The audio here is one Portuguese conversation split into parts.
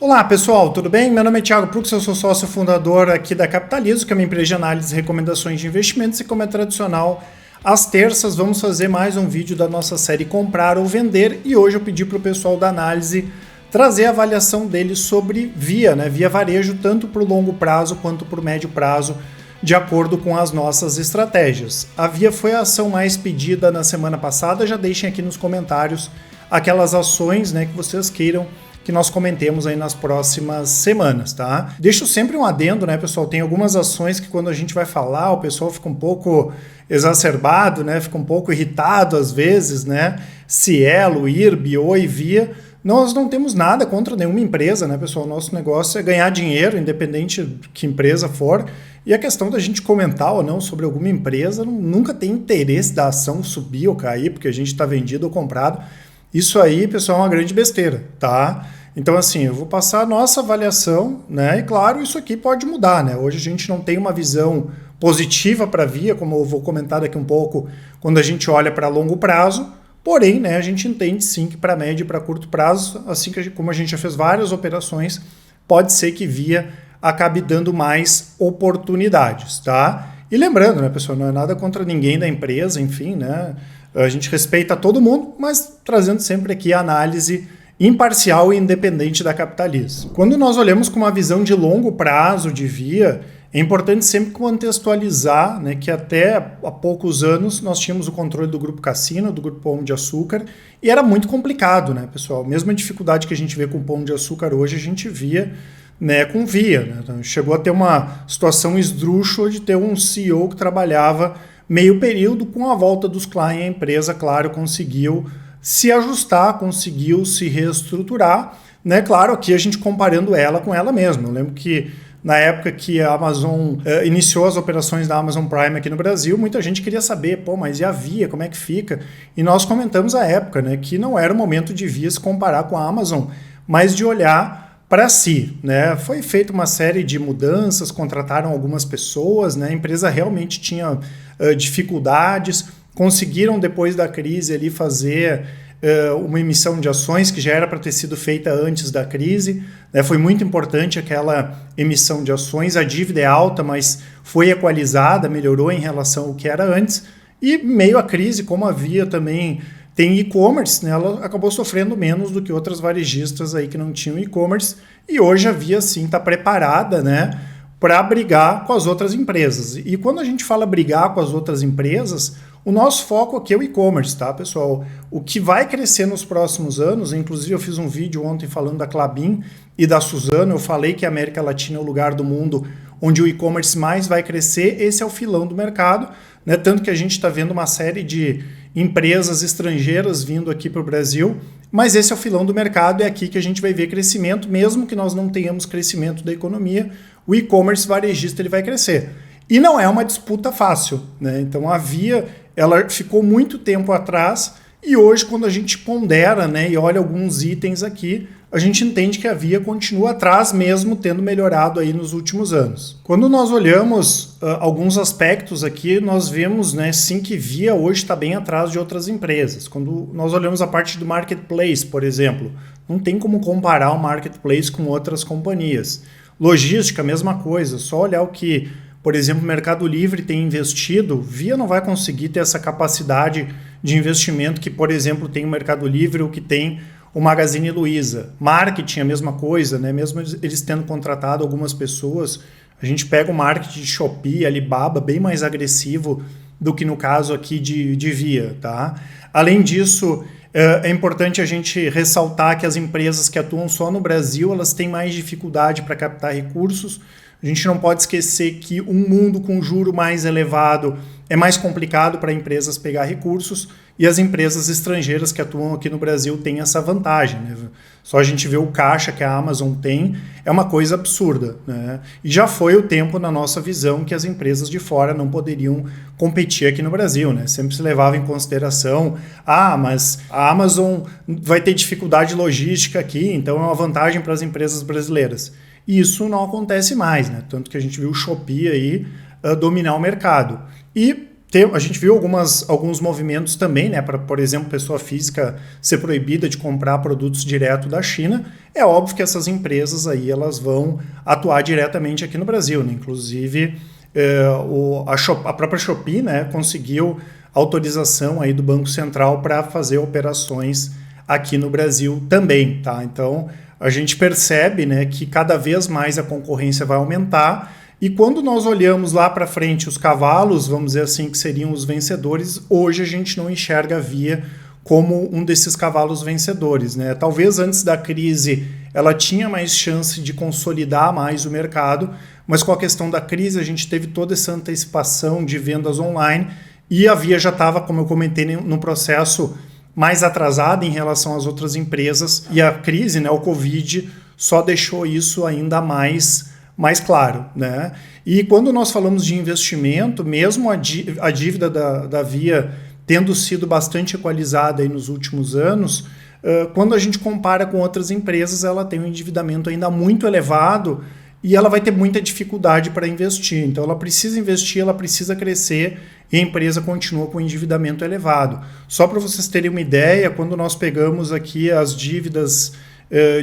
Olá pessoal, tudo bem? Meu nome é Thiago Prux, eu sou sócio fundador aqui da Capitalizo, que é uma empresa de análise e recomendações de investimentos, e como é tradicional, às terças vamos fazer mais um vídeo da nossa série Comprar ou Vender, e hoje eu pedi para o pessoal da análise trazer a avaliação deles sobre Via, Via Varejo, tanto para o longo prazo quanto para o médio prazo, de acordo com as nossas estratégias. A Via foi a ação mais pedida na semana passada, já deixem aqui nos comentários aquelas ações que vocês queiram que nós comentemos aí nas próximas semanas, tá? Deixo sempre um adendo, pessoal? Tem algumas ações que quando a gente vai falar, o pessoal fica um pouco exacerbado, Fica um pouco irritado às vezes, Cielo, IRB, Oi, Via. Nós não temos nada contra nenhuma empresa, pessoal? O nosso negócio é ganhar dinheiro, independente de que empresa for. E a questão da gente comentar ou não sobre alguma empresa nunca tem interesse da ação subir ou cair, porque a gente está vendido ou comprado. Isso aí, pessoal, é uma grande besteira, tá? Então, assim, eu vou passar a nossa avaliação, E claro, isso aqui pode mudar, Hoje a gente não tem uma visão positiva para a Via, como eu vou comentar daqui um pouco, quando a gente olha para longo prazo, porém, a gente entende sim que para médio e para curto prazo, assim como a gente já fez várias operações, pode ser que Via acabe dando mais oportunidades, tá? E lembrando, pessoal, não é nada contra ninguém da empresa, enfim, A gente respeita todo mundo, mas trazendo sempre aqui a análise imparcial e independente da Capitalizo. Quando nós olhamos com uma visão de longo prazo de Via, é importante sempre contextualizar que até há poucos anos nós tínhamos o controle do Grupo Cassino, do Grupo Pão de Açúcar, e era muito complicado, pessoal? Mesma dificuldade que a gente vê com o Pão de Açúcar hoje, a gente via com Via. Então, chegou a ter uma situação esdrúxula de ter um CEO que trabalhava meio período. Com a volta dos Klein, a empresa, claro, conseguiu se ajustar, conseguiu se reestruturar, Claro, aqui a gente comparando ela com ela mesma. Eu lembro que na época que a Amazon iniciou as operações da Amazon Prime aqui no Brasil, muita gente queria saber, mas e a Via, como é que fica? E nós comentamos à época, que não era o momento de Via se comparar com a Amazon, mas de olhar para si, Foi feita uma série de mudanças, contrataram algumas pessoas, A empresa realmente tinha dificuldades, conseguiram depois da crise ali fazer uma emissão de ações que já era para ter sido feita antes da crise, Foi muito importante aquela emissão de ações, a dívida é alta, mas foi equalizada, melhorou em relação ao que era antes, e meio à crise, como a Via também tem e-commerce, ela acabou sofrendo menos do que outras varejistas aí que não tinham e-commerce, e hoje a Via sim está preparada, para brigar com as outras empresas. E quando a gente fala brigar com as outras empresas, o nosso foco aqui é o e-commerce, tá, pessoal? O que vai crescer nos próximos anos, inclusive eu fiz um vídeo ontem falando da Klabin e da Suzano, eu falei que a América Latina é o lugar do mundo onde o e-commerce mais vai crescer, esse é o filão do mercado, Tanto que a gente está vendo uma série de empresas estrangeiras vindo aqui para o Brasil, mas esse é o filão do mercado, é aqui que a gente vai ver crescimento, mesmo que nós não tenhamos crescimento da economia, o e-commerce varejista ele vai crescer. E não é uma disputa fácil, Então a Via ela ficou muito tempo atrás e hoje quando a gente pondera e olha alguns itens aqui, a gente entende que a Via continua atrás mesmo tendo melhorado aí nos últimos anos. Quando nós olhamos alguns aspectos aqui, nós vemos sim que Via hoje está bem atrás de outras empresas. Quando nós olhamos a parte do marketplace, por exemplo, não tem como comparar o marketplace com outras companhias. Logística, mesma coisa, só olhar o que, por exemplo, o Mercado Livre tem investido, Via não vai conseguir ter essa capacidade de investimento que, por exemplo, tem o Mercado Livre ou que tem o Magazine Luiza. Marketing, a mesma coisa, Mesmo eles tendo contratado algumas pessoas, a gente pega o marketing de Shopee, Alibaba, bem mais agressivo do que no caso aqui de Via, tá? Além disso, é importante a gente ressaltar que as empresas que atuam só no Brasil, elas têm mais dificuldade para captar recursos. A gente não pode esquecer que um mundo com juro mais elevado é mais complicado para empresas pegar recursos e as empresas estrangeiras que atuam aqui no Brasil têm essa vantagem. Só a gente vê o caixa que a Amazon tem, é uma coisa absurda. E já foi o tempo na nossa visão que as empresas de fora não poderiam competir aqui no Brasil. Sempre se levava em consideração, mas a Amazon vai ter dificuldade logística aqui, então é uma vantagem para as empresas brasileiras. E isso não acontece mais, Tanto que a gente viu o Shopee aí dominar o mercado. E A gente viu alguns movimentos também, né, para, por exemplo, pessoa física ser proibida de comprar produtos direto da China. É óbvio que essas empresas aí elas vão atuar diretamente aqui no Brasil, né? Inclusive a própria Shopee, né, conseguiu autorização aí do Banco Central para fazer operações aqui no Brasil também, tá? Então a gente percebe, né, que cada vez mais a concorrência vai aumentar. E quando nós olhamos lá para frente os cavalos, vamos dizer assim, que seriam os vencedores, hoje a gente não enxerga a Via como um desses cavalos vencedores, né? Talvez antes da crise ela tinha mais chance de consolidar mais o mercado, mas com a questão da crise a gente teve toda essa antecipação de vendas online e a Via já estava, como eu comentei, no processo mais atrasada em relação às outras empresas, e a crise, né, o Covid, só deixou isso ainda mais claro, né? E quando nós falamos de investimento, mesmo a dívida da Via tendo sido bastante equalizada aí nos últimos anos, quando a gente compara com outras empresas, ela tem um endividamento ainda muito elevado e ela vai ter muita dificuldade para investir. Então ela precisa investir, ela precisa crescer e a empresa continua com endividamento elevado. Só para vocês terem uma ideia, quando nós pegamos aqui as dívidas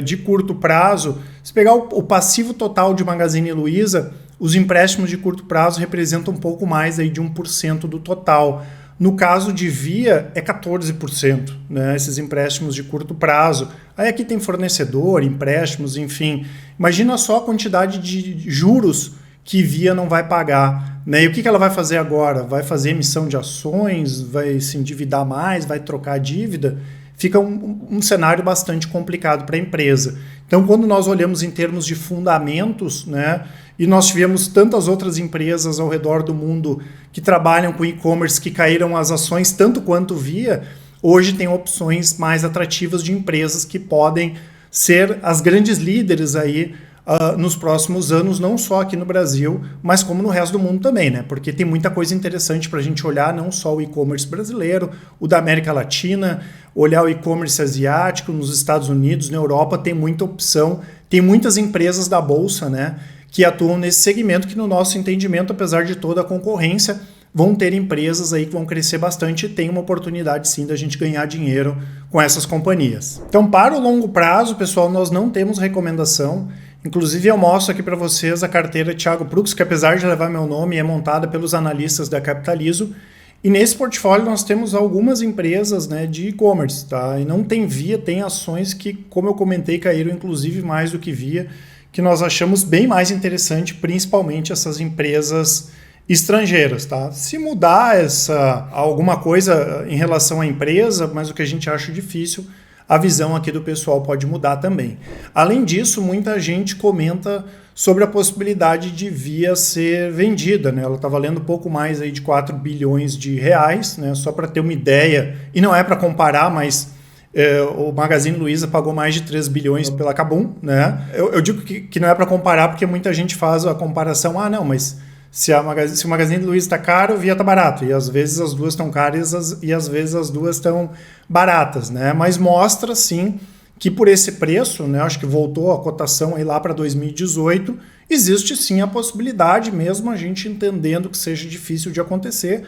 de curto prazo, se pegar o passivo total de Magazine Luiza, os empréstimos de curto prazo representam um pouco mais aí de 1% do total. No caso de Via, é 14%, né, esses empréstimos de curto prazo. Aí aqui tem fornecedor, empréstimos, enfim. Imagina só a quantidade de juros que Via não vai pagar, né? E o que ela vai fazer agora? Vai fazer emissão de ações? Vai se endividar mais? Vai trocar a dívida? Fica um cenário bastante complicado para a empresa. Então, quando nós olhamos em termos de fundamentos, né, e nós tivemos tantas outras empresas ao redor do mundo que trabalham com e-commerce que caíram as ações tanto quanto Via, hoje tem opções mais atrativas de empresas que podem ser as grandes líderes aí nos próximos anos, não só aqui no Brasil, mas como no resto do mundo também, né? Porque tem muita coisa interessante para a gente olhar, não só o e-commerce brasileiro, o da América Latina, olhar o e-commerce asiático, nos Estados Unidos, na Europa, tem muita opção, tem muitas empresas da Bolsa, né, que atuam nesse segmento que, no nosso entendimento, apesar de toda a concorrência, vão ter empresas aí que vão crescer bastante e tem uma oportunidade sim da gente ganhar dinheiro com essas companhias. Então, para o longo prazo, pessoal, nós não temos recomendação. Inclusive, eu mostro aqui para vocês a carteira Thiago Prux, que apesar de levar meu nome, é montada pelos analistas da Capitalizo. E nesse portfólio nós temos algumas empresas, né, de e-commerce, tá? E não tem Via, tem ações que, como eu comentei, caíram inclusive mais do que Via, que nós achamos bem mais interessante, principalmente essas empresas estrangeiras, tá? Se mudar alguma coisa em relação à empresa, mas o que a gente acha difícil, a visão aqui do pessoal pode mudar também. Além disso, muita gente comenta sobre a possibilidade de Via ser vendida, né? Ela está valendo pouco mais aí de 4 bilhões de reais, né? Só para ter uma ideia, e não é para comparar, mas o Magazine Luiza pagou mais de 3 bilhões pela Kabum, né? Eu digo que não é para comparar porque muita gente faz a comparação, não, mas se o Magazine Luiza está caro, o Via está barato. E às vezes as duas estão caras e às vezes as duas estão baratas, né? Mas mostra, sim, que por esse preço, né, acho que voltou a cotação aí lá para 2018, existe sim a possibilidade, mesmo a gente entendendo que seja difícil de acontecer,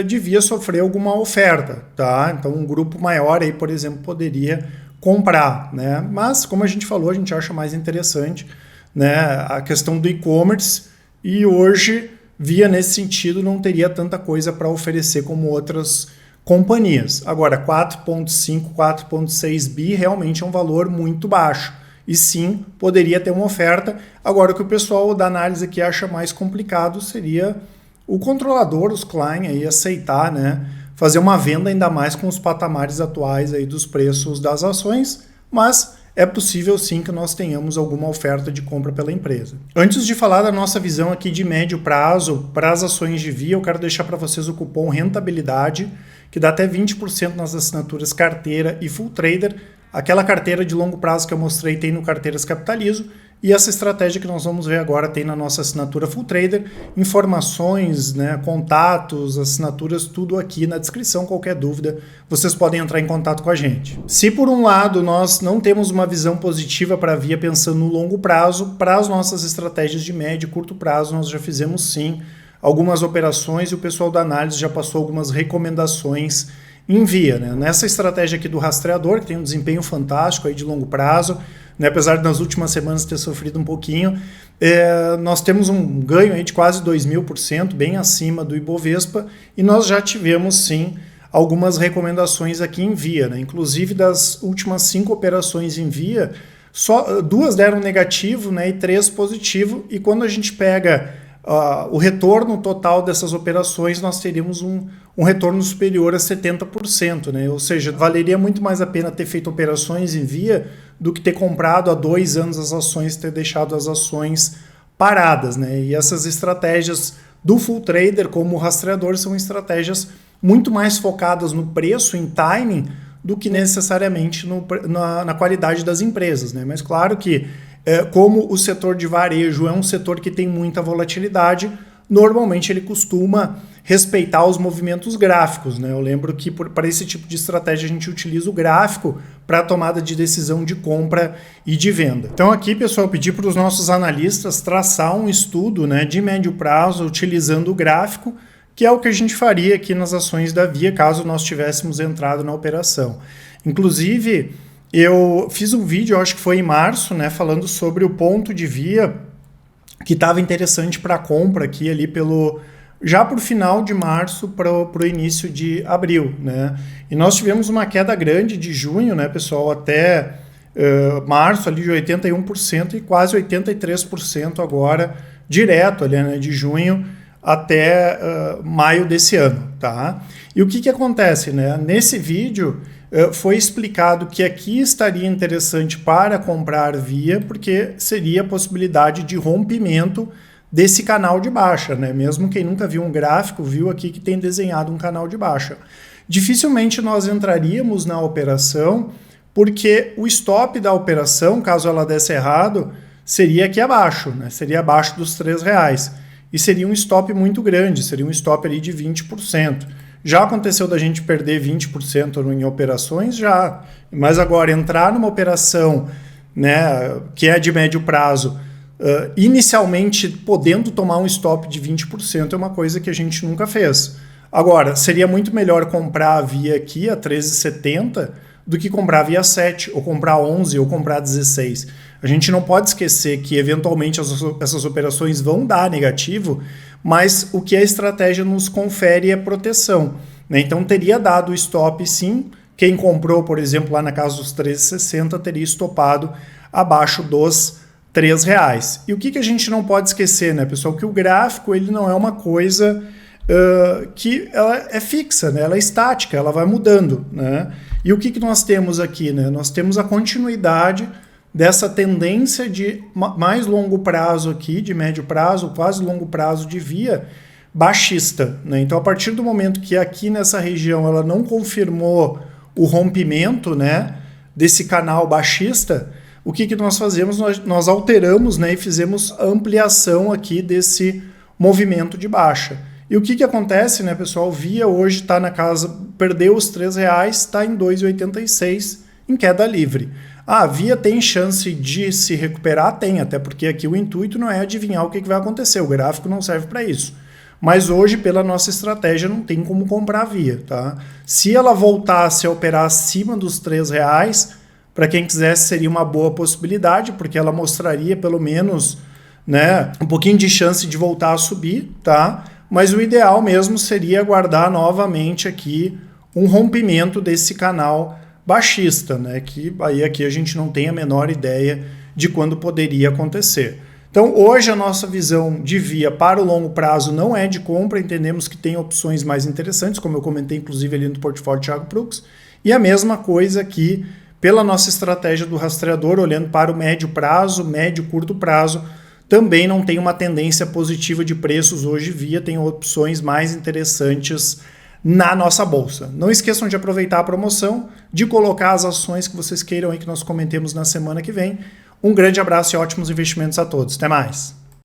de Via sofrer alguma oferta, tá? Então um grupo maior aí, por exemplo, poderia comprar, né? Mas, como a gente falou, a gente acha mais interessante, né, a questão do e-commerce. E hoje, Via, nesse sentido, não teria tanta coisa para oferecer como outras companhias. Agora, 4,5, 4,6 bi realmente é um valor muito baixo. E sim, poderia ter uma oferta. Agora, o que o pessoal da análise aqui acha mais complicado seria o controlador, os Klein, aí, aceitar, né, fazer uma venda ainda mais com os patamares atuais aí dos preços das ações, mas é possível sim que nós tenhamos alguma oferta de compra pela empresa. Antes de falar da nossa visão aqui de médio prazo para as ações de Via, eu quero deixar para vocês o cupom Rentabilidade, que dá até 20% nas assinaturas Carteira e Full Trader. Aquela carteira de longo prazo que eu mostrei tem no Carteiras Capitalizo, e essa estratégia que nós vamos ver agora tem na nossa assinatura Full Trader. Informações, né, contatos, assinaturas, tudo aqui na descrição. Qualquer dúvida, vocês podem entrar em contato com a gente. Se por um lado nós não temos uma visão positiva para a Via pensando no longo prazo, para as nossas estratégias de médio e curto prazo nós já fizemos sim algumas operações e o pessoal da análise já passou algumas recomendações em Via, né? Nessa estratégia aqui do rastreador, que tem um desempenho fantástico aí de longo prazo, né? Apesar de nas últimas semanas ter sofrido um pouquinho, nós temos um ganho aí de quase 2.000%, bem acima do Ibovespa, e nós já tivemos sim algumas recomendações aqui em Via, né? Inclusive das últimas 5 operações em Via, só 2 deram negativo, né? E 3 positivo, e quando a gente pega o retorno total dessas operações, nós teríamos um retorno superior a 70%, né? Ou seja, valeria muito mais a pena ter feito operações em Via do que ter comprado há 2 anos as ações e ter deixado as ações paradas, né? E essas estratégias do full trader, como o rastreador, são estratégias muito mais focadas no preço, em timing, do que necessariamente na qualidade das empresas, né? Mas claro que como o setor de varejo é um setor que tem muita volatilidade, normalmente ele costuma respeitar os movimentos gráficos, né? Eu lembro que para esse tipo de estratégia a gente utiliza o gráfico para a tomada de decisão de compra e de venda. Então aqui, pessoal, eu pedi para os nossos analistas traçar um estudo, né, de médio prazo utilizando o gráfico, que é o que a gente faria aqui nas ações da Via, caso nós tivéssemos entrado na operação. Inclusive, eu fiz um vídeo, acho que foi em março, né, falando sobre o ponto de Via que estava interessante para compra aqui ali já para o final de março para o início de abril, né? E nós tivemos uma queda grande de junho, né, pessoal, até março ali de 81% e quase 83% agora, direto ali, né, de junho até maio desse ano, tá? E o que acontece, né? Nesse vídeo foi explicado que aqui estaria interessante para comprar Via, porque seria a possibilidade de rompimento desse canal de baixa, né? Mesmo quem nunca viu um gráfico, viu aqui que tem desenhado um canal de baixa. Dificilmente nós entraríamos na operação, porque o stop da operação, caso ela desse errado, seria aqui abaixo, né? Seria abaixo dos R$3. E seria um stop muito grande, seria um stop ali de 20%. Já aconteceu da gente perder 20% em operações? Já. Mas agora, entrar numa operação, né, que é de médio prazo, inicialmente podendo tomar um stop de 20% é uma coisa que a gente nunca fez. Agora, seria muito melhor comprar a Via aqui a 13,70 do que comprar a Via 7, ou comprar 11, ou comprar 16. A gente não pode esquecer que, eventualmente, essas operações vão dar negativo, mas o que a estratégia nos confere é proteção, né? Então, teria dado o stop, sim. Quem comprou, por exemplo, lá na casa dos 13,60, teria estopado abaixo dos R$3. E o que a gente não pode esquecer, né, pessoal? Que o gráfico ele não é uma coisa que ela é fixa, né? Ela é estática, ela vai mudando, né? E o que nós temos aqui, né? Nós temos a continuidade dessa tendência de mais longo prazo aqui, de médio prazo, quase longo prazo de Via baixista, né? Então, a partir do momento que aqui nessa região ela não confirmou o rompimento, né, desse canal baixista, o que nós fazemos? Nós alteramos, né, e fizemos ampliação aqui desse movimento de baixa. E o que acontece, né, pessoal? Via hoje está na casa, perdeu os R$3, está em 2,86 em queda livre. A Via tem chance de se recuperar? Tem, até porque aqui o intuito não é adivinhar o que vai acontecer, o gráfico não serve para isso. Mas hoje, pela nossa estratégia, não tem como comprar a Via, tá? Se ela voltasse a operar acima dos R$3, para quem quisesse seria uma boa possibilidade, porque ela mostraria pelo menos, né, um pouquinho de chance de voltar a subir, tá? Mas o ideal mesmo seria aguardar novamente aqui um rompimento desse canal baixista, né? Que aí aqui a gente não tem a menor ideia de quando poderia acontecer. Então, hoje a nossa visão de Via para o longo prazo não é de compra, entendemos que tem opções mais interessantes, como eu comentei inclusive ali no portfólio Thiago Prux, e a mesma coisa aqui pela nossa estratégia do rastreador, olhando para o médio prazo, médio e curto prazo, também não tem uma tendência positiva de preços hoje. Via tem opções mais interessantes na nossa bolsa. Não esqueçam de aproveitar a promoção, de colocar as ações que vocês queiram aí que nós comentemos na semana que vem. Um grande abraço e ótimos investimentos a todos. Até mais!